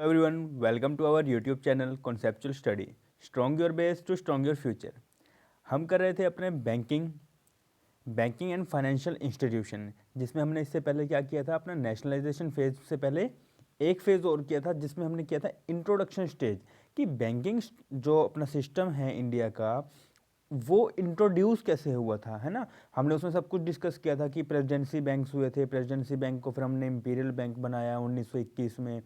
everyone, welcome to our YouTube channel Conceptual Study. Strong your base to strong your future. हम कर रहे थे अपने बैंकिंग एंड फाइनेंशियल इंस्टीट्यूशन, जिसमें हमने इससे पहले क्या किया था, अपना नेशनलाइजेशन फेज से पहले एक फेज और किया था, जिसमें हमने किया था इंट्रोडक्शन स्टेज कि बैंकिंग जो अपना सिस्टम है इंडिया का वो इंट्रोड्यूस कैसे हुआ था, है ना। हमने उसमें सब कुछ डिस्कस किया था कि प्रेसिडेंसी बैंक्स हुए थे, प्रेसिडेंसी बैंक को फिर हमने इंपीरियल बैंक बनाया 1921 में,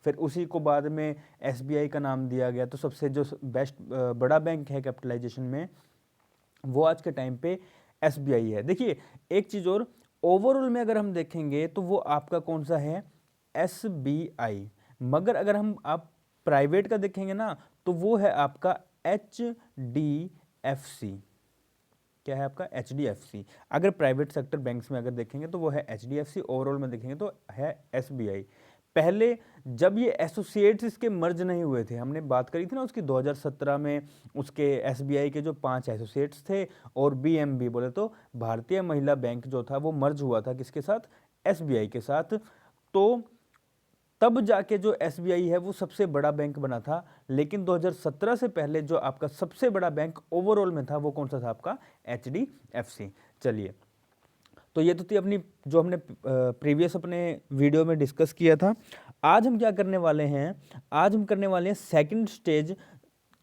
फिर उसी को बाद में एसबीआई का नाम दिया गया। तो सबसे जो बेस्ट बड़ा बैंक है कैपिटलाइजेशन में वो आज के टाइम पे एसबीआई है। देखिए एक चीज़ और, ओवरऑल में अगर हम देखेंगे तो वो आपका कौन सा है, एसबीआई। मगर अगर आप प्राइवेट का देखेंगे ना तो वो है आपका एचडीएफसी। क्या है आपका, एचडीएफसी। अगर प्राइवेट सेक्टर बैंक्स में अगर देखेंगे तो वो है एचडीएफसी, ओवरऑल में देखेंगे तो है एसबीआई। पहले जब ये एसोसिएट्स इसके मर्ज नहीं हुए थे, हमने बात करी थी ना उसकी 2017 में, उसके एसबीआई के जो 5 एसोसिएट्स थे और बीएमबी बोले तो भारतीय महिला बैंक जो था वो मर्ज हुआ था किसके साथ, एसबीआई के साथ। तो तब जाके जो एसबीआई है वो सबसे बड़ा बैंक बना था। लेकिन 2017 से पहले जो आपका सबसे बड़ा बैंक ओवरऑल में था वो कौन सा था, आपका एचडीएफसी। चलिए, तो ये तो थी अपनी जो हमने प्रीवियस अपने वीडियो में डिस्कस किया था। आज हम क्या करने वाले हैं, आज हम करने वाले हैं सेकंड स्टेज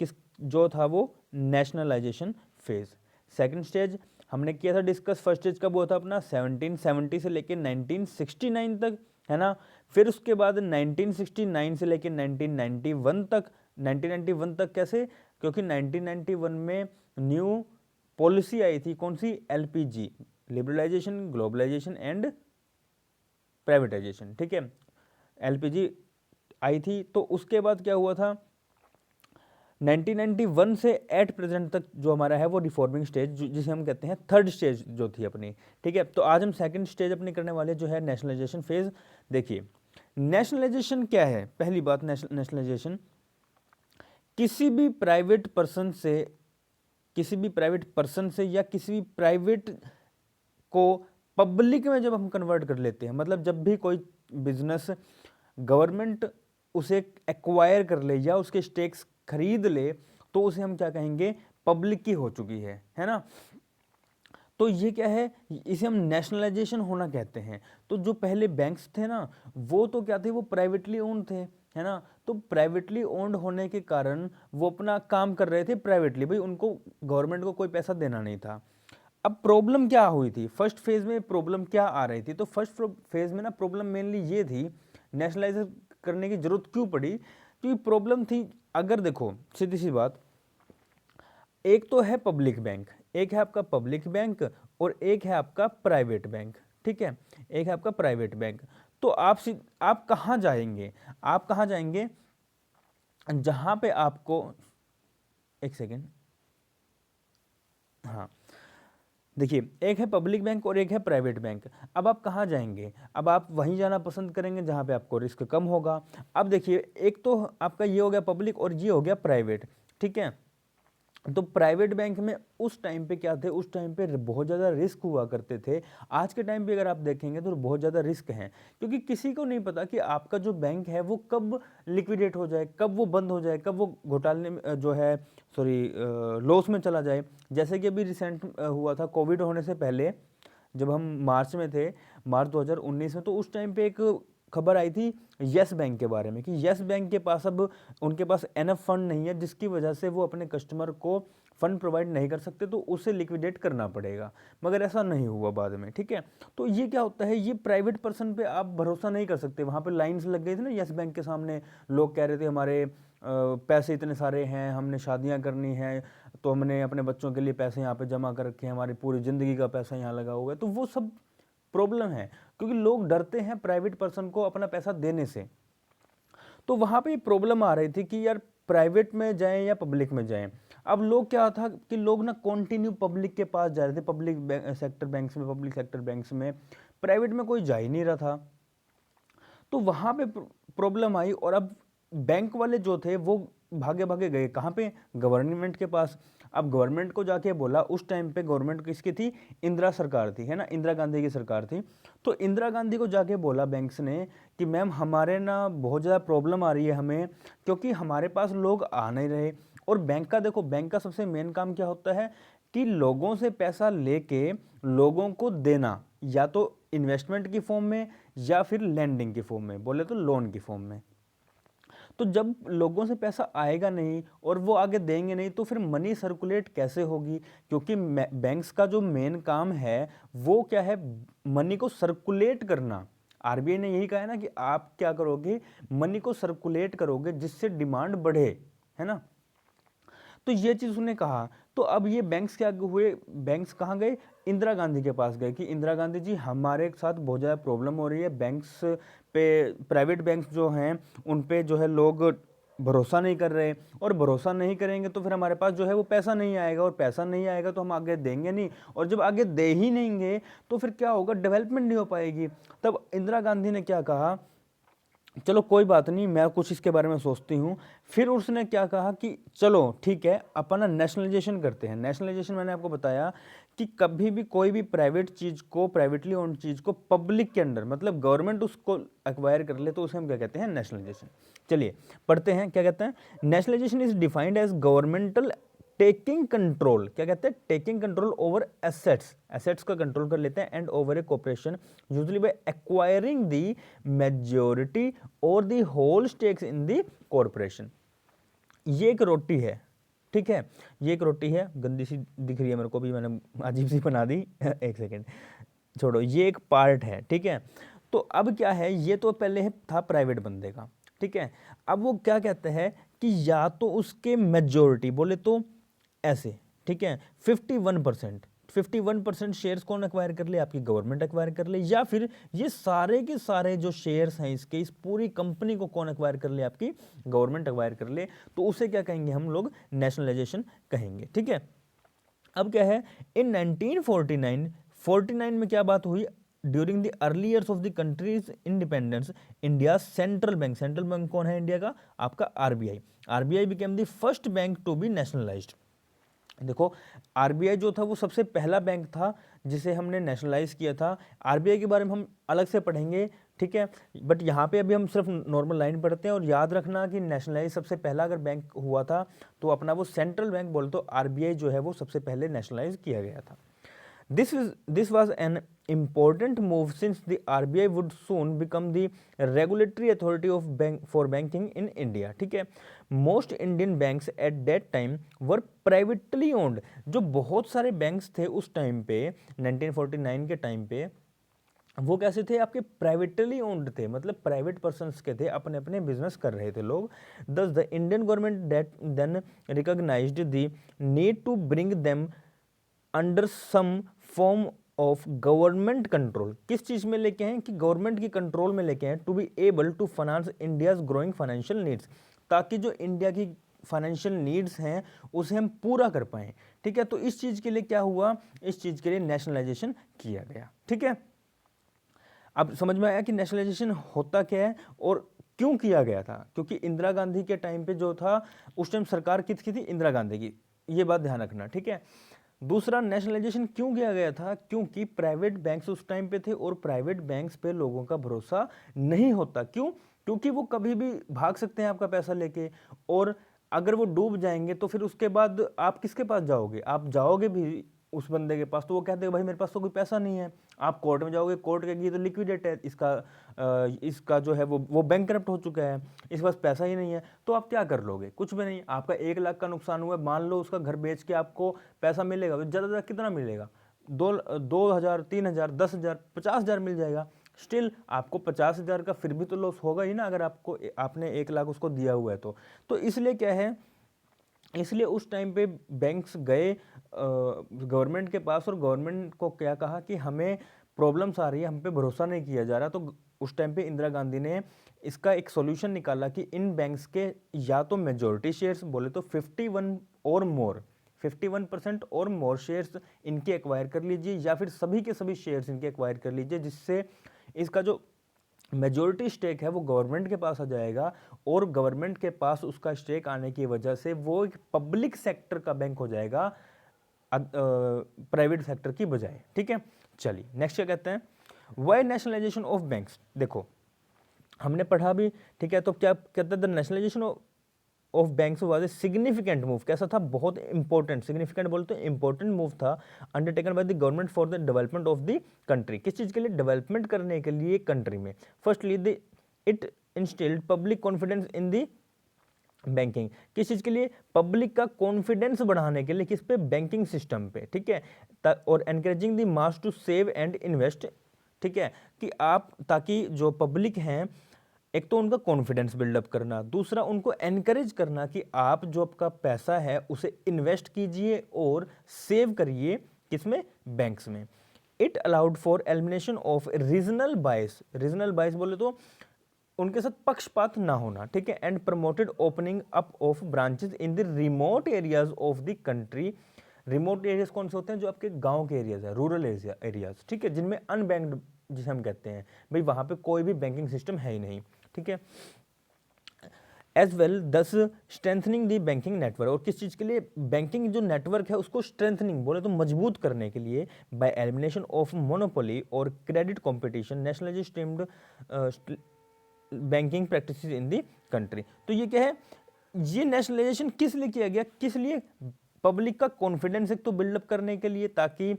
किस जो था वो नेशनलाइजेशन फेज। सेकंड स्टेज हमने किया था डिस्कस, फर्स्ट स्टेज कब हुआ था अपना 1770 से लेकर 1969 तक, है ना। फिर उसके बाद 1969 से लेकर 1991 तक। 1991 तक कैसे, क्योंकि 1991 में न्यू पॉलिसी आई थी, कौन सी, LPG, liberalisation, globalisation and privatisation, ठीक है। एलपीजी आई थी, तो उसके बाद क्या हुआ था 1991 से एट प्रेजेंट तक जो हमारा है वो रिफॉर्मिंग स्टेज, जिसे हम कहते हैं थर्ड स्टेज जो थी अपनी, ठीक है। तो आज हम सेकंड स्टेज अपनी करने वाले जो है नेशनलाइजेशन फेज। देखिए नेशनलाइजेशन क्या है, पहली बात, नेशनलाइजेशन किसी भी प्राइवेट पर्सन से या किसी भी प्राइवेट को पब्लिक में जब हम कन्वर्ट कर लेते हैं, मतलब जब भी कोई बिजनेस गवर्नमेंट उसे एक्वायर कर ले या उसके स्टेक्स खरीद ले तो उसे हम क्या कहेंगे, पब्लिक की हो चुकी है ना। तो ये क्या है, इसे हम नेशनलाइजेशन होना कहते हैं। तो जो पहले बैंक्स थे ना वो तो क्या थे, वो प्राइवेटली ओन्ड थे, है ना। तो प्राइवेटली ओन्ड होने के कारण वो अपना काम कर रहे थे प्राइवेटली, भाई उनको गवर्नमेंट को कोई पैसा देना नहीं था। अब प्रॉब्लम क्या हुई थी, फर्स्ट फेज में प्रॉब्लम क्या आ रही थी, तो फर्स्ट फेज में ना प्रॉब्लम मेनली ये थी, नेशनलाइज करने की जरूरत क्यों पड़ी, क्योंकि प्रॉब्लम थी, अगर देखो सीधी सी बात, एक तो है पब्लिक बैंक, एक है आपका पब्लिक बैंक और एक है आपका प्राइवेट बैंक, ठीक है, एक है आपका प्राइवेट बैंक। तो आप कहाँ जाएंगे, आप कहाँ जाएंगे, जहां पे आपको, एक सेकेंड, हाँ देखिए, एक है पब्लिक बैंक और एक है प्राइवेट बैंक। अब आप कहाँ जाएंगे, अब आप वहीं जाना पसंद करेंगे जहाँ पे आपको रिस्क कम होगा। अब देखिए, एक तो आपका ये हो गया पब्लिक और ये हो गया प्राइवेट, ठीक है। तो प्राइवेट बैंक में उस टाइम पे क्या थे, उस टाइम पे बहुत ज़्यादा रिस्क हुआ करते थे। आज के टाइम पे अगर आप देखेंगे तो बहुत ज़्यादा रिस्क हैं, क्योंकि किसी को नहीं पता कि आपका जो बैंक है वो कब लिक्विडेट हो जाए, कब वो बंद हो जाए, कब वो घोटाले में जो है, सॉरी, लॉस में चला जाए। जैसे कि अभी रिसेंट हुआ था कोविड होने से पहले, जब हम मार्च में थे, मार्च 2019 में, तो उस टाइम पे एक खबर आई थी यस बैंक के बारे में कि यस बैंक के पास अब उनके पास एनफ फंड नहीं है, जिसकी वजह से वो अपने कस्टमर को फंड प्रोवाइड नहीं कर सकते, तो उसे लिक्विडेट करना पड़ेगा। मगर ऐसा नहीं हुआ बाद में, ठीक है। तो ये क्या होता है, ये प्राइवेट पर्सन पे आप भरोसा नहीं कर सकते। वहाँ पे लाइंस लग गई थी ना यस बैंक के सामने, लोग कह रहे थे हमारे पैसे इतने सारे हैं, हमने शादियाँ करनी है, तो हमने अपने बच्चों के लिए पैसे यहाँ पे जमा कर रखे हैं, हमारी पूरी ज़िंदगी का पैसा यहाँ लगा हुआ है। तो वो सब प्रॉब्लम है, क्योंकि लोग डरते हैं प्राइवेट पर्सन को अपना पैसा देने से। तो वहाँ पे प्रॉब्लम आ रही थी कि यार प्राइवेट में जाएं या पब्लिक में जाएं। अब लोग क्या था कि लोग ना कंटिन्यू पब्लिक के पास जा रहे थे, पब्लिक सेक्टर बैंक्स में, पब्लिक सेक्टर बैंक्स में, प्राइवेट में कोई जा ही नहीं रहा था। तो वहाँ पे प्रॉब्लम आई, और अब बैंक वाले जो थे वो भागे भागे गए कहाँ पे, गवर्नमेंट के पास। अब गवर्नमेंट को जाके बोला, उस टाइम पे गवर्नमेंट किसकी थी, इंदिरा सरकार थी, है ना, इंदिरा गांधी की सरकार थी। तो इंदिरा गांधी को जाके बोला बैंक्स ने कि मैम हमारे ना बहुत ज़्यादा प्रॉब्लम आ रही है हमें, क्योंकि हमारे पास लोग आ नहीं रहे। और बैंक का देखो, बैंक का सबसे मेन काम क्या होता है कि लोगों से पैसा लेके लोगों को देना, या तो इन्वेस्टमेंट की फॉर्म में या फिर लेंडिंग की फॉर्म में, बोले तो लोन की फॉर्म में। तो जब लोगों से पैसा आएगा नहीं और वो आगे देंगे नहीं, तो फिर मनी सर्कुलेट कैसे होगी, क्योंकि बैंक्स का जो मेन काम है वो क्या है, मनी को सर्कुलेट करना। आरबीआई ने यही कहा है ना कि आप क्या करोगे, मनी को सर्कुलेट करोगे जिससे डिमांड बढ़े, है ना। तो ये चीज उसने कहा। तो अब ये बैंक्स क्या हुए, बैंक्स कहाँ गए, इंदिरा गांधी के पास गए कि इंदिरा गांधी जी हमारे साथ बहुत ज़्यादा प्रॉब्लम हो रही है, बैंक्स पे, प्राइवेट बैंक्स जो हैं उन पे जो है लोग भरोसा नहीं कर रहे, और भरोसा नहीं करेंगे तो फिर हमारे पास जो है वो पैसा नहीं आएगा, और पैसा नहीं आएगा तो हम आगे देंगे नहीं, और जब आगे दे ही नहीं देंगे तो फिर क्या होगा, डेवलपमेंट नहीं हो पाएगी। तब इंदिरा गांधी ने क्या कहा, चलो कोई बात नहीं, मैं कुछ इसके बारे में सोचती हूँ। फिर उसने क्या कहा कि चलो ठीक है, अपना नेशनलाइजेशन करते हैं। नेशनलाइजेशन मैंने आपको बताया कि कभी भी कोई भी प्राइवेट चीज़ को, प्राइवेटली ओन्ड चीज़ को पब्लिक के अंडर, मतलब गवर्नमेंट उसको एक्वायर कर ले, तो उसे हम क्या कहते हैं, नेशनलाइजेशन। चलिए पढ़ते हैं क्या कहते हैं। Nationalisation is defined as governmental taking control, क्या कहते हैं, taking control over assets, assets का कंट्रोल कर लेते हैं, and over a corporation usually by acquiring the majority और the whole stakes in the corporation. ये एक रोटी है, ठीक है, ये एक रोटी है, गंदी सी दिख रही है मेरे को भी, मैंने अजीब सी बना दी एक सेकेंड छोड़ो, ये एक पार्ट है, ठीक है। तो अब क्या है, ये तो पहले था प्राइवेट बंदे का, ठीक है। अब वो क्या कहते हैं कि या तो उसके मेजॉरिटी, बोले तो ऐसे, ठीक है, 51%, 51% शेयर्स कौन एक्वायर कर ले, आपकी गवर्नमेंट एक्वायर कर ले, या फिर ये सारे के सारे जो शेयर्स हैं इसके, इस पूरी कंपनी को कौन एक्वायर कर ले, आपकी गवर्नमेंट एक्वायर कर ले, तो उसे क्या कहेंगे हम लोग, नेशनलाइजेशन कहेंगे, ठीक है। अब क्या है, इन 1949 में क्या बात हुई, during the early years of the country's independence, India central bank कौन है इंडिया का, आपका RBI, RBI became the first bank to be nationalised. देखो, आरबीआई जो था वो सबसे पहला बैंक था जिसे हमने नेशनलाइज किया था। आरबीआई के बारे में हम अलग से पढ़ेंगे, ठीक है, बट यहाँ पे अभी हम सिर्फ नॉर्मल लाइन पढ़ते हैं। और याद रखना कि नेशनलाइज सबसे पहला अगर बैंक हुआ था तो अपना वो सेंट्रल बैंक बोल, तो आरबीआई जो है वो सबसे पहले नेशनलाइज किया गया था। This was an important move since the RBI would soon become the regulatory authority of for banking in India, ठीक है। Most Indian banks at that time were privately owned। जो बहुत सारे बैंक्स थे उस टाइम पे, 1949 के टाइम पे, वो कैसे थे, आपके प्राइवेटली ओन्ड थे, मतलब प्राइवेट पर्सन्स के थे, अपने अपने बिजनेस कर रहे थे लोग। Thus the Indian government that then recognised the need to bring them under some form of government control. किस चीज में लेके हैं, कि गवर्नमेंट की कंट्रोल में लेके हैं, to be able to finance India's growing financial needs, ताकि जो इंडिया की फाइनेंशियल नीड्स हैं उसे हम पूरा कर पाएं, ठीक है। तो इस चीज के लिए क्या हुआ, इस चीज के लिए नेशनलाइजेशन किया गया, ठीक है। अब समझ में आया कि नेशनलाइजेशन होता क्या है और क्यों किया गया था, क्योंकि इंदिरा गांधी के टाइम पे जो था, उस टाइम सरकार किसकी थी, इंदिरा गांधी की, ये बात ध्यान रखना, ठीक है। दूसरा, नेशनलाइजेशन क्यों किया गया था, क्योंकि प्राइवेट बैंक्स उस टाइम पे थे और प्राइवेट बैंक्स पे लोगों का भरोसा नहीं होता। क्यों, क्योंकि वो कभी भी भाग सकते हैं आपका पैसा लेके, और अगर वो डूब जाएंगे तो फिर उसके बाद आप किसके पास जाओगे, आप जाओगे भी उस बंदे के पास, तो वो कहते हैं भाई मेरे पास तो कोई पैसा नहीं है। आप कोर्ट में जाओगे, कोर्ट कहेगी ये तो लिक्विडेट है, इसका जो है वो बैंकरप्ट हो चुका है, इसके पास पैसा ही नहीं है। तो आप क्या कर लोगे, कुछ भी नहीं। आपका 1 लाख का नुकसान हुआ, मान लो उसका घर बेच के आपको पैसा मिलेगा, तो ज़्यादा ज़्यादा कितना मिलेगा, 2,000, 3,000, 10,000, 50,000 मिल जाएगा। स्टिल आपको 50,000 का फिर भी तो लॉस होगा ही ना, अगर आपने 1 लाख उसको दिया हुआ है तो इसलिए क्या है, इसलिए उस टाइम पे बैंक्स गए गवर्नमेंट के पास, और गवर्नमेंट को क्या कहा कि हमें प्रॉब्लम्स आ रही है, हम पे भरोसा नहीं किया जा रहा। तो उस टाइम पे इंदिरा गांधी ने इसका एक सॉल्यूशन निकाला कि इन बैंक्स के या तो मेजॉरिटी शेयर्स, बोले तो 51% और मोर शेयर्स इनके एक्वायर कर लीजिए, या फिर सभी के सभी शेयर्स इनके एक्वायर कर लीजिए, जिससे इसका जो मेजॉरिटी स्टेक है वो गवर्नमेंट के पास आ जाएगा, और गवर्नमेंट के पास उसका स्टेक आने की वजह से वो एक पब्लिक सेक्टर का बैंक हो जाएगा प्राइवेट सेक्टर की बजाय। ठीक है, चलिए नेक्स्ट क्या कहते हैं, वाई नेशनलाइजेशन ऑफ बैंक्स। देखो हमने पढ़ा भी, ठीक है, तो क्या कहते हैं, the nationalisation of banks was a significant move. कैसा था, बहुत इंपॉर्टेंट, सिग्निफिकेंट बोलते हैं इंपॉर्टेंट मूव था, undertaken by the government for the development of the country. किस चीज के लिए, डेवलपमेंट करने के लिए कंट्री में। Firstly the it instilled public confidence in the banking. किस चीज के लिए, पब्लिक का कॉन्फिडेंस बढ़ाने के लिए, किस पे, बैंकिंग सिस्टम पे। ठीक है, और encouraging the mass to save and invest. ठीक है, कि आप, ताकि जो पब्लिक हैं, एक तो उनका कॉन्फिडेंस बिल्डअप करना, दूसरा उनको एनकरेज करना कि आप जो आपका पैसा है उसे इन्वेस्ट कीजिए और सेव करिए, किसमें, बैंक्स में। It allowed for elimination of regional bias. Regional bias बोले तो उनके साथ पक्षपात ना होना। ठीक है, and promoted opening up of branches in the remote areas of the country. Remote areas कौन से होते हैं, जो आपके गांव के एरियाज है, रूरल एरियाज। ठीक है, जिनमें अनबैंक्ड जिसे हम कहते हैं, भाई वहां पे कोई भी बैंकिंग सिस्टम है ही नहीं। ठीक है, एज वेल दस स्ट्रेंथनिंग दी बैंकिंग नेटवर्क। और किस चीज़ के लिए, बैंकिंग जो नेटवर्क है उसको स्ट्रेंथनिंग बोले तो मजबूत करने के लिए, बाय एलिमिनेशन ऑफ मोनोपोली और credit competition, nationalise streamed banking practice in the country. तो ये क्या है, ये नेशनलाइजेशन किस लिए किया गया, किस लिए, पब्लिक का कॉन्फिडेंस एक तो बिल्डअप करने के लिए, ताकि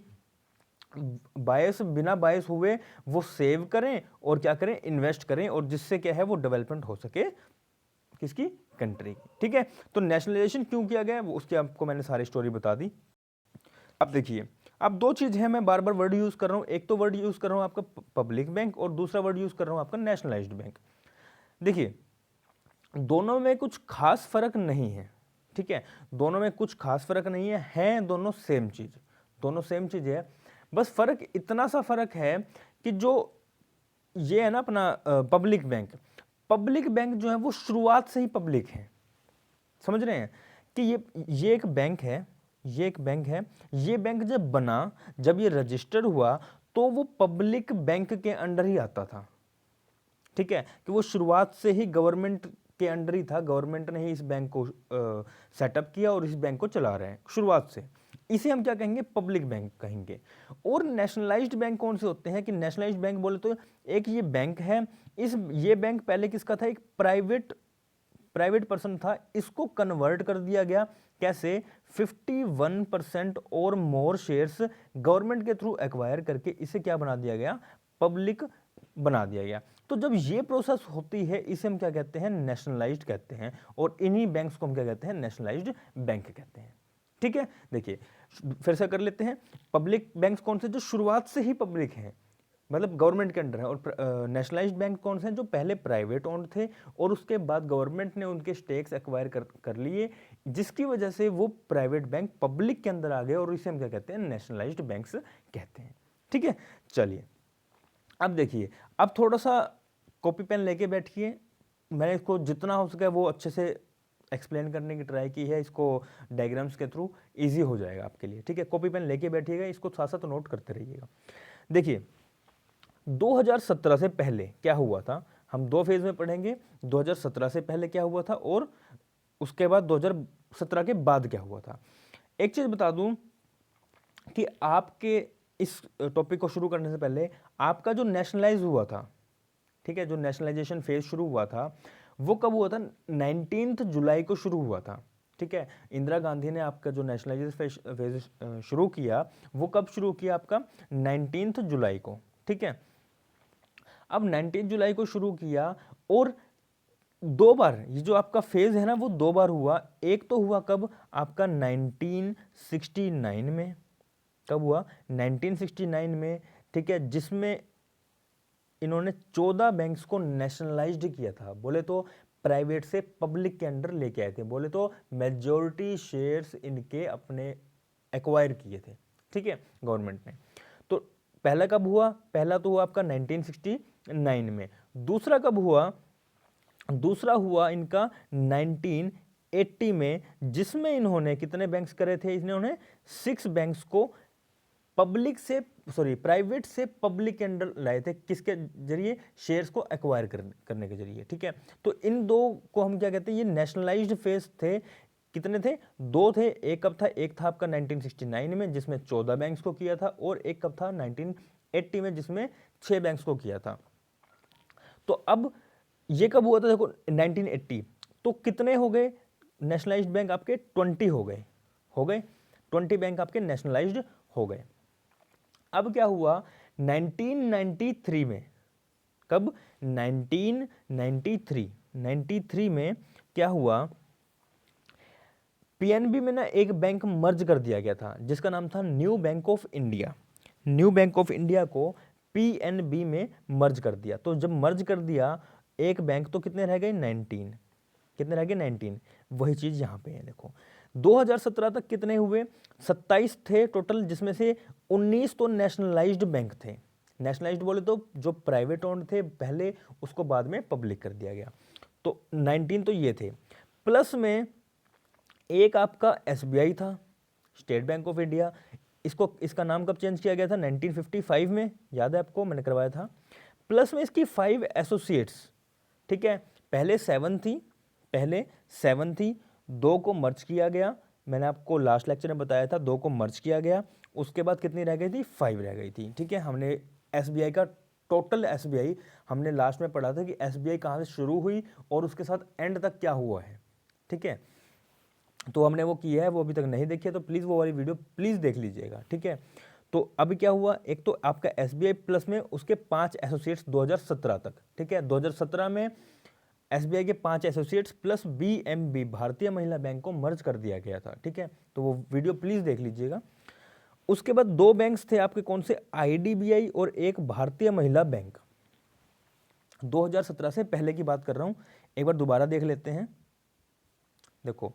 बायस, बिना बायस हुए वो सेव करें और क्या करें, इन्वेस्ट करें, और जिससे क्या है वो डेवलपमेंट हो सके किसकी, कंट्री की। ठीक है, तो नेशनलाइजेशन क्यों किया गया वो उसकी आपको मैंने सारी स्टोरी बता दी। अब देखिए, अब दो चीज है, मैं बार बार वर्ड यूज कर रहा हूं, एक तो वर्ड यूज कर रहा हूं आपका पब्लिक बैंक, और दूसरा वर्ड यूज कर रहा हूं आपका नेशनलाइज्ड बैंक। देखिए दोनों में कुछ खास फर्क नहीं है। ठीक है, दोनों में कुछ खास फर्क नहीं है दोनों सेम चीज, दोनों सेम चीज है। बस फर्क इतना सा फर्क है कि जो ये है ना अपना पब्लिक बैंक, पब्लिक बैंक जो है वो शुरुआत से ही पब्लिक है। समझ रहे हैं कि ये एक बैंक है, ये एक बैंक है, ये बैंक जब बना, जब ये रजिस्टर हुआ, तो वो पब्लिक बैंक के अंडर ही आता था। ठीक है, कि वो शुरुआत से ही गवर्नमेंट के अंडर ही था, गवर्नमेंट ने ही इस बैंक को सेटअप किया और इस बैंक को चला रहे हैं शुरुआत से। इसे हम क्या कहेंगे, पब्लिक बैंक कहेंगे। और नेशनलाइज्ड बैंक कौन से होते हैं, कि नेशनलाइज्ड बैंक बोले तो एक ये बैंक है, ये बैंक पहले किसका था, एक प्राइवेट पर्सन था, इसको कन्वर्ट कर दिया गया। कैसे, 51% और मोर शेयर्स गवर्नमेंट के थ्रू एक्वायर करके इसे क्या बना दिया गया, पब्लिक बना दिया गया। तो जब ये प्रोसेस होती है इसे हम क्या कहते हैं, नेशनलाइज्ड कहते हैं, और इन्हीं बैंक्स को हम क्या कहते हैं, नेशनलाइज्ड बैंक कहते हैं। ठीक है, देखिए फिर से कर लेते हैं, पब्लिक बैंक्स कौन से, जो शुरुआत से ही पब्लिक हैं, मतलब गवर्नमेंट के अंडर है, और नेशनलाइज्ड बैंक कौन से हैं, जो पहले प्राइवेट ओन्ड थे और उसके बाद गवर्नमेंट ने उनके स्टेक्स एक्वायर कर लिए, जिसकी वजह से वो प्राइवेट बैंक पब्लिक के अंदर आ गए, और इसे हम क्या कहते हैं, नेशनलाइज्ड बैंक्स कहते हैं। ठीक है, चलिए अब देखिए, अब थोड़ा सा कॉपी पेन लेके बैठिए, मैंने इसको जितना हो सके वो अच्छे से एक्सप्लेन करने की ट्राई की है, इसको डायग्राम्स के थ्रू इजी हो जाएगा आपके लिए। ठीक है, कॉपी पेन लेके बैठिएगा, इसको साथ साथ नोट करते रहिएगा। देखिए 2017 से पहले क्या हुआ था, हम दो फेज में पढ़ेंगे, 2017 से पहले क्या हुआ था और उसके बाद 2017 के बाद क्या हुआ था। एक चीज बता दूं कि आपके इस टॉपिक को शुरू करने से पहले आपका जो नेशनलाइज हुआ था, ठीक है, जो नेशनलाइजेशन फेज शुरू हुआ था वो कब हुआ था, 19 जुलाई को शुरू हुआ था। ठीक है, इंदिरा गांधी ने आपका जो नेशनलाइजेशन फेज शुरू किया वो कब शुरू किया, आपका 19 जुलाई को। ठीक है, अब 19 जुलाई को शुरू किया, और दो बार ये जो आपका फेज है ना वो दो बार हुआ। एक तो हुआ कब, आपका 1969 में, कब हुआ, 1969 में। ठीक है, जिसमें इन्होंने 14 बैंक्स को नेशनलाइज्ड किया था, बोले तो प्राइवेट से पब्लिक के अंडर लेके आए थे, बोले तो मेजॉरिटी शेयर्स इनके अपने एक्वायर किए थे। ठीक है, गवर्नमेंट ने। तो पहला कब हुआ, पहला तो हुआ आपका 1969 में। दूसरा कब हुआ, दूसरा हुआ इनका 1980 में, जिसमें इन्होंने कितने बैंक्स करे थे, इन्होंने 6 बैंक्स को पब्लिक से प्राइवेट से पब्लिक के अंडर लाए थे, किसके जरिए, शेयर्स को एक्वायर करने के जरिए, ठीक है। तो इन दो को हम क्या कहते हैं, ये नेशनलाइज्ड फेज थे। कितने थे, दो थे। एक कब था, एक था आपका 1969 में जिसमें 14 बैंक्स को किया था, और एक कब था 1980 में जिसमें 6 बैंक्स को किया था। तो अब ये कब हुआ था, देखो 1980, तो कितने हो गए नेशनलाइज्ड बैंक आपके, 20 हो गए 20 बैंक आपके नेशनलाइज्ड हो गए। अब क्या हुआ 1993 में, कब, 1993 में क्या हुआ, पीएनबी में ना एक बैंक मर्ज कर दिया गया था जिसका नाम था new bank of India. New bank of India को पीएनबी में मर्ज कर दिया। तो जब मर्ज कर दिया एक बैंक, तो कितने रह गए, 19, कितने रह गए, 19। वही चीज यहां पे है, देखो 2017 तक कितने हुए, 27 थे टोटल, जिसमें से 19 तो नेशनलाइज्ड बैंक थे। नेशनलाइज्ड बोले तो जो प्राइवेट ओन्ड थे पहले, उसको बाद में पब्लिक कर दिया गया। तो 19 तो ये थे, प्लस में एक आपका एसबीआई था, स्टेट बैंक ऑफ इंडिया। इसका नाम कब चेंज किया गया था, 1955 में, याद है आपको, मैंने करवाया था। प्लस में इसकी 5 एसोसिएट्स, ठीक है, पहले 7 थी, 2 को मर्ज किया गया, मैंने आपको लास्ट लेक्चर में बताया था, 2 को मर्ज किया गया। उसके बाद कितनी रह गई थी, 5 रह गई थी, ठीक है। हमने एसबीआई का टोटल एसबीआई हमने लास्ट में पढ़ा था कि एसबीआई कहाँ से शुरू हुई और उसके साथ एंड तक क्या हुआ है, ठीक है। तो हमने वो किया है, वो अभी तक नहीं देखी है तो प्लीज़ वो वाली वीडियो प्लीज़ देख लीजिएगा, ठीक है। तो अभी क्या हुआ, एक तो आपका एसबीआई प्लस में उसके 5 एसोसिएट्स 2017 तक, ठीक है। 2017 में एसबीआई के 5 एसोसिएट्स प्लस बीएमबी भारतीय महिला बैंक को मर्ज कर दिया गया था, ठीक है। तो वो वीडियो प्लीज़ देख लीजिएगा। उसके बाद 2 बैंक्स थे आपके, कौन से, आईडीबीआई और एक भारतीय महिला बैंक। 2017 से पहले की बात कर रहा हूं, एक बार दोबारा देख लेते हैं। देखो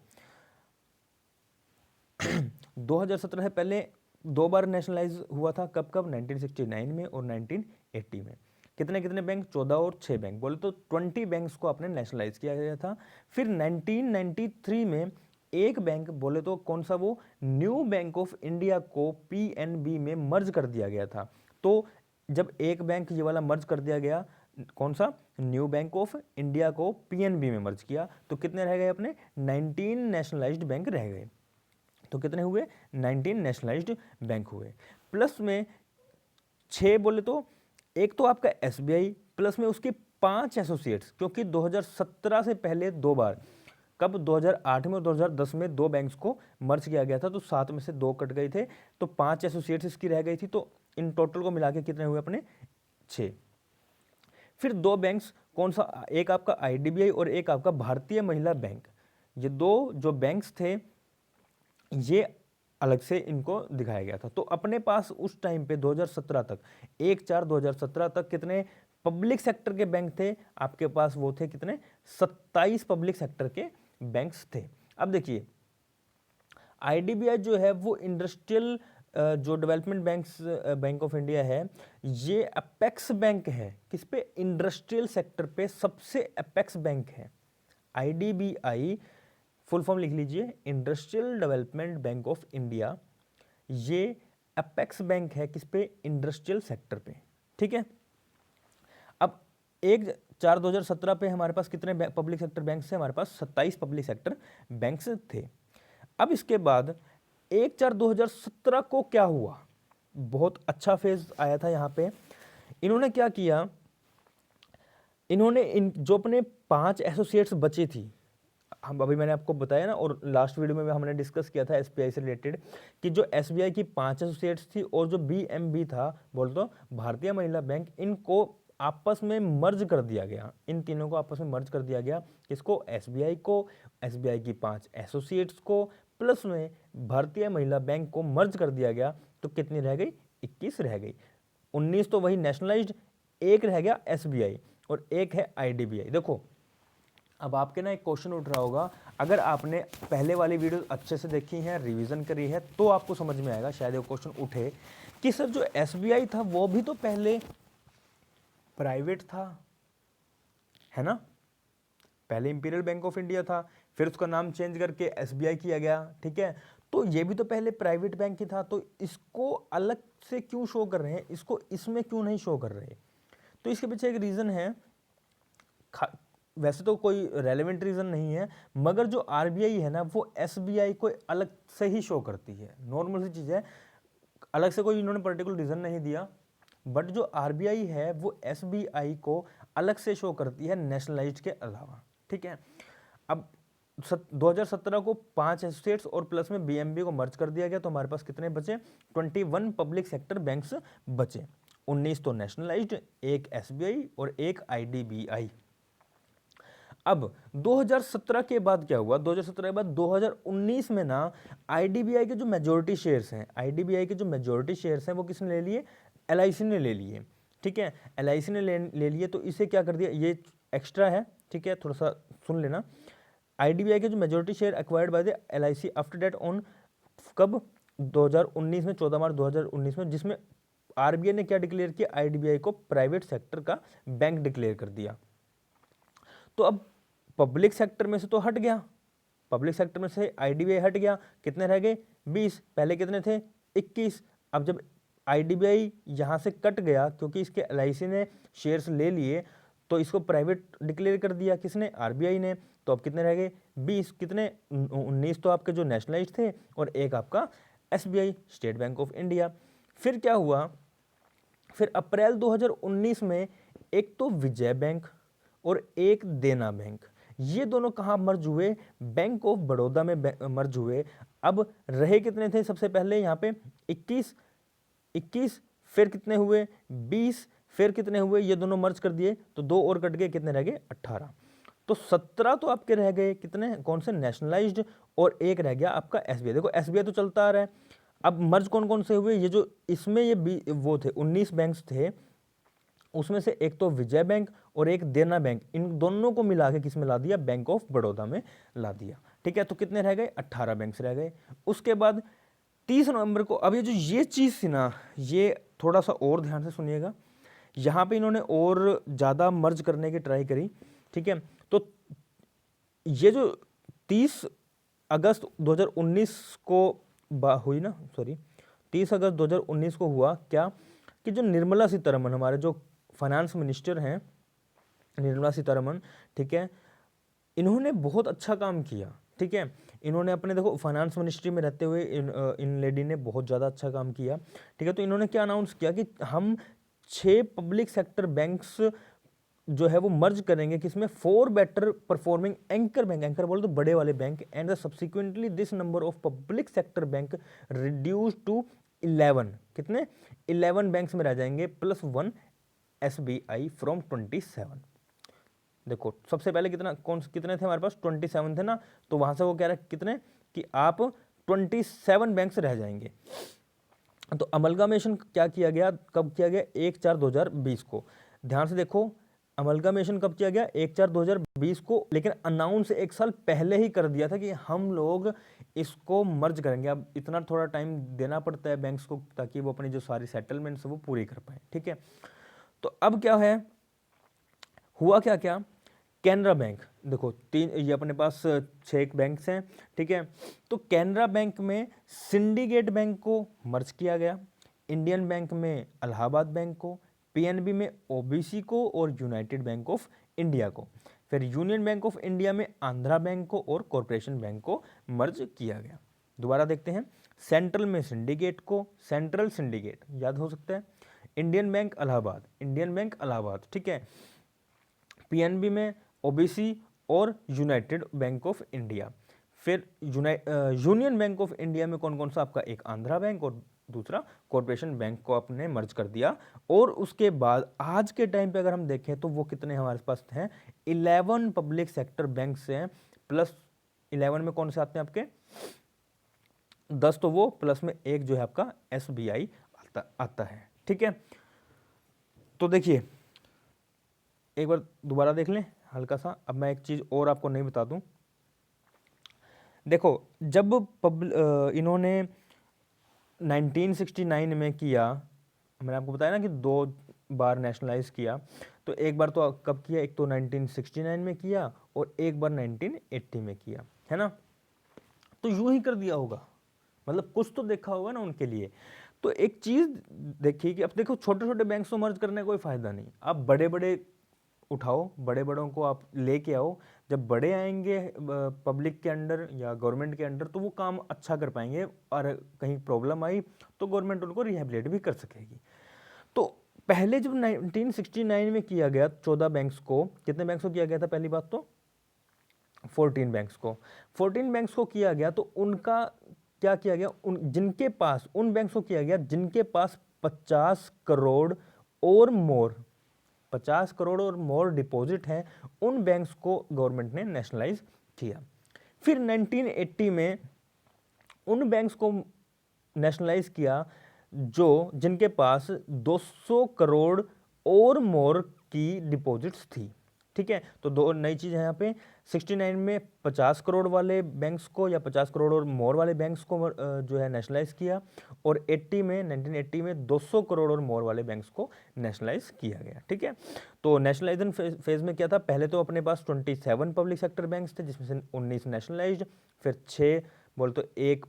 2017 से पहले 2 बार नेशनलाइज हुआ था, कब कब, 1969 में और 1980 में। कितने कितने बैंक, 14 और 6 बैंक, बोले तो 20 बैंक्स को आपने नेशनलाइज किया गया था। फिर 1993 में एक बैंक, बोले तो कौन सा, वो न्यू बैंक ऑफ इंडिया को पीएनबी में मर्ज कर दिया गया था। तो जब एक बैंक ये वाला मर्ज कर दिया गया, कौन सा, न्यू बैंक ऑफ इंडिया को पीएनबी में मर्ज किया, तो कितने रह गए अपने, 19 नेशनलाइज्ड बैंक रह गए। तो कितने हुए, 19 नेशनलाइज्ड बैंक हुए। प्लस में 6 बोले तो एक तो आपका एसबीआई, प्लस में उसके 5 एसोसिएट्स, क्योंकि 2017 से पहले 2 बार, कब, 2008 में और 2010 में 2 बैंक्स को मर्ज किया गया था, तो 7 में से 2 कट गए थे, तो 5 एसोसिएट्स इसकी रह गई थी। तो इन टोटल को मिला के कितने हुए अपने, 6। फिर 2 बैंक्स, कौन सा, एक आपका आईडीबीआई और एक आपका भारतीय महिला बैंक। ये 2 जो बैंक्स थे ये अलग से इनको दिखाया गया था। तो अपने पास उस टाइम पे 2017 तक, 1/4/2017 तक कितने पब्लिक सेक्टर के बैंक थे आपके पास, वो थे कितने, 27 पब्लिक सेक्टर के बैंक्स थे। अब देखिए आईडीबीआई जो है वो इंडस्ट्रियल जो डेवलपमेंट बैंक ऑफ इंडिया है, ये अपेक्स बैंक है, किस पे, इंडस्ट्रियल सेक्टर पे सबसे अपेक्स बैंक है। आईडीबीआई फुल फॉर्म लिख लीजिए, industrial development bank of India. ये अपेक्स बैंक है किस पे, इंडस्ट्रियल सेक्टर पे, ठीक है। अब 1/4/2017 पे हमारे पास कितने पब्लिक सेक्टर बैंक्स थे, हमारे पास 27 पब्लिक सेक्टर बैंक्स थे। अब इसके बाद 1/4/2017 को क्या हुआ, बहुत अच्छा फेज आया था यहाँ पे। इन्होंने क्या किया, इन्होंने जो अपने 5 एसोसिएट्स बची थी, हम अभी मैंने आपको बताया ना, और लास्ट वीडियो में भी हमने डिस्कस किया था एसबीआई से रिलेटेड, कि जो एसबीआई की 5 एसोसिएट्स थी और जो बीएमबी था, बोल तो भारतीय महिला बैंक, इनको आपस में मर्ज कर दिया गया। इन तीनों को आपस में मर्ज कर दिया गया, किसको, एसबीआई को, एसबीआई की 5 एसोसिएट्स को, प्लस में भारतीय महिला बैंक को मर्ज कर दिया गया। तो कितनी रह गई, 21 रह गई। 19 तो वही नेशनलाइज्ड, एक रह गया एसबीआई और एक है आईडीबीआई। देखो अब आपके ना एक क्वेश्चन उठ रहा होगा, अगर आपने पहले वाली वीडियो अच्छे से देखी है, रिवीजन करी है, तो आपको समझ में आएगा, शायद ये क्वेश्चन उठे कि सर जो एसबीआई था वो भी तो पहले प्राइवेट था, है ना, पहले इंपीरियल बैंक ऑफ इंडिया था, फिर उसका नाम चेंज करके एसबीआई किया गया, ठीक है। तो ये भी तो पहले प्राइवेट बैंक ही था, तो इसको अलग से क्यों शो कर रहे हैं, इसको इसमें क्यों नहीं शो कर रहे? तो इसके पीछे एक रीज़न है, वैसे तो कोई रेलेवेंट रीज़न नहीं है, मगर जो आरबीआई है ना वो एसबीआई को अलग से ही शो करती है। नॉर्मल सी चीज़ है, अलग से कोई इन्होंने पर्टिकुलर रीज़न नहीं दिया, बट जो आरबीआई है वो एसबीआई को अलग से शो करती है नेशनलाइज्ड के अलावा। ठीक है, अब 2017 को 5 स्टेट्स और प्लस में बीएमबी को मर्ज कर दिया गया, तो हमारे पास कितने बचे? 21 पब्लिक सेक्टर बैंक्स बचे, 19 तो नेशनलाइज्ड, एक एसबीआई और एक आईडीबीआई। अब 2017 के बाद क्या हुआ? 2017 के बाद 2019 में ना आईडीबीआई के जो मेजॉरिटी शेयर्स हैं, आईडीबीआई के जो मेजॉरिटी शेयर्स हैं वो किसने ले लिए? एलआईसी ने ले लिए। ठीक है, एलआईसी ने ले लिए, तो इसे क्या कर दिया, ये एक्स्ट्रा है, ठीक है, थोड़ा सा सुन लेना। आईडीबीआई के जो majority share acquired by the LIC after date on, कब? 2019 में, 14 मार्च 2019 में, जिसमें आरबीआई ने क्या डिक्लेयर किया? आईडीबीआई को प्राइवेट सेक्टर का बैंक डिक्लेयर कर दिया। तो अब पब्लिक सेक्टर में से तो हट गया, पब्लिक सेक्टर में से आईडीबीआई हट गया, कितने रह गए? 20, पहले कितने थे? 21। अब जब आईडीबीआई यहाँ से कट गया क्योंकि इसके एलआईसी ने शेयर्स ले लिए, तो इसको प्राइवेट डिक्लेयर कर दिया, किसने? आरबीआई ने। तो अब कितने रह गए? 20, कितने? 19 तो आपके जो नेशनलाइज्ड थे और एक आपका SBI, state bank of India. फिर क्या हुआ? फिर अप्रैल 2019 में एक तो विजय बैंक और एक देना बैंक, ये दोनों कहाँ मर्ज हुए? बैंक ऑफ बड़ौदा में मर्ज हुए। अब रहे कितने थे? सबसे पहले यहाँ पे 21, फिर कितने हुए? 20, फिर कितने हुए? ये दोनों मर्ज कर दिए, तो 2 और कट गए, कितने रह गए? 18। तो 17 तो आपके रह गए, कितने? कौन से? नेशनलाइज्ड, और एक रह गया आपका एसबीआई। देखो एसबीआई तो चलता आ रहा है, अब मर्ज कौन कौन से हुए? ये जो इसमें ये वो थे 19 बैंक्स थे, उसमें से एक तो विजय बैंक और एक देना बैंक, इन दोनों को मिला के किस में ला दिया? बैंक ऑफ बड़ौदा में ला दिया। ठीक है, तो कितने रह गए? 18 बैंक्स रह गए। उसके बाद 30 नवंबर को, अब ये चीज़ थी ना, ये थोड़ा सा और ध्यान से सुनिएगा, यहाँ पे इन्होंने और ज़्यादा मर्ज करने की ट्राई करी। ठीक है, तो ये जो 30 अगस्त 2019 को हुई ना, सॉरी 30 अगस्त 2019 को हुआ क्या, कि जो निर्मला सीतारमण, हमारे जो फाइनेंस मिनिस्टर हैं निर्मला सीतारमण, ठीक है, इन्होंने बहुत अच्छा काम किया। ठीक है, इन्होंने अपने, देखो फाइनेंस मिनिस्ट्री में रहते हुए इन लेडी ने बहुत ज़्यादा अच्छा काम किया। ठीक है, तो इन्होंने क्या अनाउंस किया कि हम 6 पब्लिक सेक्टर बैंक्स जो है वो मर्ज करेंगे, किसमें? 4 better performing anchor bank, anchor बोल तो बड़े वाले bank, and subsequently this number of public sector bank reduce to 11, कितने? 11 बैंक्स में रह जाएंगे, +1 एसबीआई फ्रॉम 27। देखो सबसे पहले कितने थे हमारे पास? 27 थे ना, तो वहां से वो कह रहा है कितने, कि आप 27 बैंक्स रह जाएंगे। तो अमलगामेशन क्या किया गया, कब किया गया? 1/4/2020 को। ध्यान से देखो, अमलगामेशन कब किया गया? 1/4/2020 को, लेकिन अनाउंस 1 साल पहले ही कर दिया था कि हम लोग इसको मर्ज करेंगे। अब इतना थोड़ा टाइम देना पड़ता है बैंक्स को, ताकि वो अपनी जो सारी सेटलमेंट्स वो पूरी कर पाए। ठीक है, तो अब क्या है, हुआ क्या क्या? कैनरा बैंक, देखो ये अपने पास 6 बैंक्स हैं। ठीक है, तो कैनरा बैंक में सिंडिकेट बैंक को मर्ज किया गया, इंडियन बैंक में इलाहाबाद बैंक को, पीएनबी में ओबीसी को और यूनाइटेड बैंक ऑफ इंडिया को, फिर यूनियन बैंक ऑफ इंडिया में आंध्रा बैंक को और कॉरपोरेशन बैंक को मर्ज किया गया। दोबारा देखते हैं, सेंट्रल में सिंडिकेट को, सेंट्रल सिंडिकेट याद हो सकता है, Indian bank Allahabad, Indian bank Allahabad. ठीक है, पीएनबी में ओबीसी और यूनाइटेड बैंक ऑफ इंडिया। फिर यूनियन बैंक ऑफ इंडिया में कौन कौन सा? आपका एक आंध्रा बैंक और दूसरा कॉरपोरेशन बैंक को आपने मर्ज कर दिया। और उसके बाद आज के टाइम पे अगर हम देखें तो वो कितने हमारे पास हैं? 11 पब्लिक सेक्टर बैंक हैं, प्लस 11 में कौन से आते हैं आपके? 10 तो वो, प्लस में एक जो है आपका एसबीआई आता है। ठीक है, तो देखिए एक बार दोबारा देख लें हल्का सा। अब मैं एक चीज़ और आपको नहीं बता दूं, देखो जब इन्होंने 1969 में किया, मैंने आपको बताया ना कि 2 बार नेशनलाइज किया, तो एक बार तो कब किया? एक तो 1969 में किया और एक बार 1980 में किया, है ना? तो यूं ही कर दिया होगा, मतलब कुछ तो देखा होगा ना उनके लिए। तो एक चीज़ देखिए कि अब देखो छोटे छोटे बैंक को मर्ज करने का कोई फ़ायदा नहीं, आप बड़े बड़े उठाओ, बड़े बड़ों को आप लेके आओ। जब बड़े आएंगे पब्लिक के अंडर या गवर्नमेंट के अंडर, तो वो काम अच्छा कर पाएंगे, और कहीं प्रॉब्लम आई तो गवर्नमेंट उनको रिहेबिलिट भी कर सकेगी। तो पहले जब 1969 में किया गया 14 बैंक्स को, कितने बैंक्स को किया गया था, पहली बात तो 14 बैंक्स को, 14 बैंक्स को किया गया, तो उनका क्या किया गया, उन बैंक्स को किया गया जिनके पास 50 करोड़ और मोर 50 करोड़ और मोर डिपॉजिट है, उन बैंक्स को गवर्नमेंट ने नेशनलाइज किया। फिर 1980 में उन बैंक्स को नेशनलाइज किया जिनके पास 200 करोड़ और मोर की डिपॉजिट्स थी। ठीक है, तो दो नई चीज़ है यहाँ पे। 69 में 50 करोड़ वाले बैंक्स को या 50 करोड़ और मोर वाले बैंक्स को जो है नेशनलाइज किया, और 1980 में 200 करोड़ और मोर वाले बैंक्स को नेशनलाइज किया गया। ठीक है, तो नेशनलाइजेशन फेज में क्या था, पहले तो अपने पास 27 पब्लिक सेक्टर बैंक्स थे, जिसमें से 19 नेशनलाइज्ड, फिर 6 बोल तो एक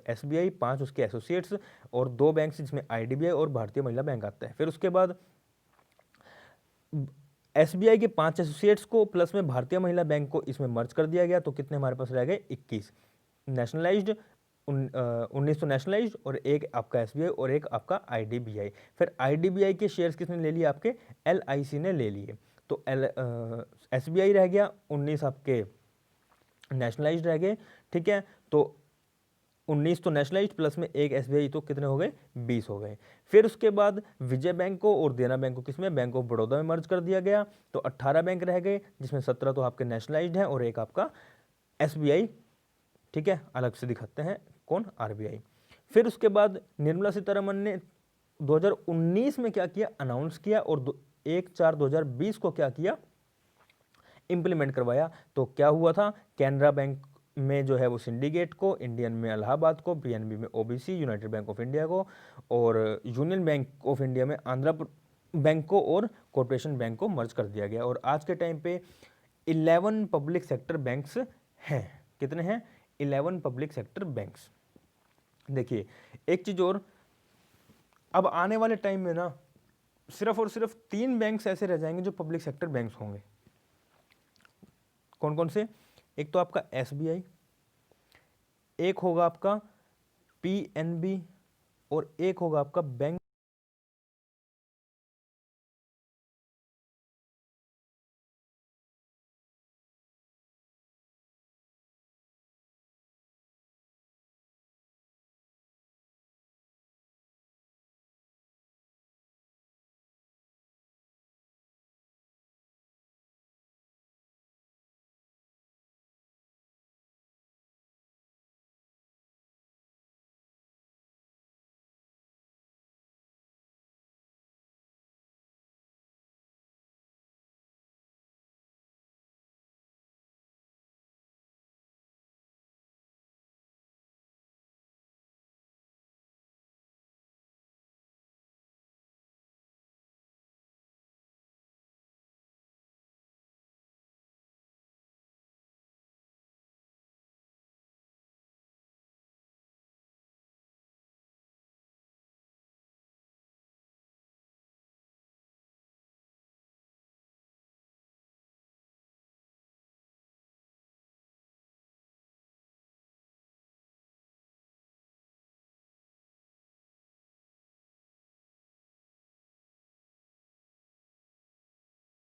SBI, 5 उसके एसोसिएट्स, और 2 बैंक्स जिसमें IDBI और भारतीय महिला बैंक आता है। फिर उसके बाद SBI के 5 एसोसिएट्स को प्लस में भारतीय महिला बैंक को इसमें मर्ज कर दिया गया, तो कितने हमारे पास रह गए, 21 नेशनलाइज्ड, 19 तो नेशनलाइज्ड, और एक आपका SBI और एक आपका IDBI। फिर IDBI के शेयर्स किसने ले लिए, आपके LIC ने ले लिए, तो SBI रह गया, 19 आपके नेशनलाइज्ड रह गए। ठीक है, तो 19 तो नेशनलाइज्ड प्लस में एक SBI, तो कितने हो गए, 20 हो गए। फिर उसके बाद विजय बैंक को और देना बैंक को किसमें, बैंक ऑफ बड़ौदा में मर्ज कर दिया गया, तो 18 बैंक रह गए, जिसमें 17 तो आपके नेशनलाइज्ड हैं और एक आपका SBI। ठीक है, अलग से दिखाते हैं, कौन, RBI। फिर उसके बाद निर्मला सीतारमन ने 2019 में क्या किया, अनाउंस किया, और 1/4/2020 को क्या किया, इंप्लीमेंट करवाया। तो क्या हुआ था, कैनरा बैंक में जो है वो सिंडिकेट को, इंडियन में इलाहाबाद को, PNB में OBC, United bank of India को, और यूनियन बैंक ऑफ इंडिया में आंध्रा बैंक को और कॉर्पोरेशन बैंक को मर्ज कर दिया गया। और आज के टाइम पे 11 पब्लिक सेक्टर बैंक्स हैं। कितने हैं, 11 पब्लिक सेक्टर बैंक्स। देखिए एक चीज़ और, अब आने वाले टाइम में ना सिर्फ और सिर्फ 3 बैंक्स ऐसे रह जाएंगे जो पब्लिक सेक्टर बैंक्स होंगे। कौन कौन से, एक तो आपका SBI, एक होगा आपका PNB, और एक होगा आपका बैंक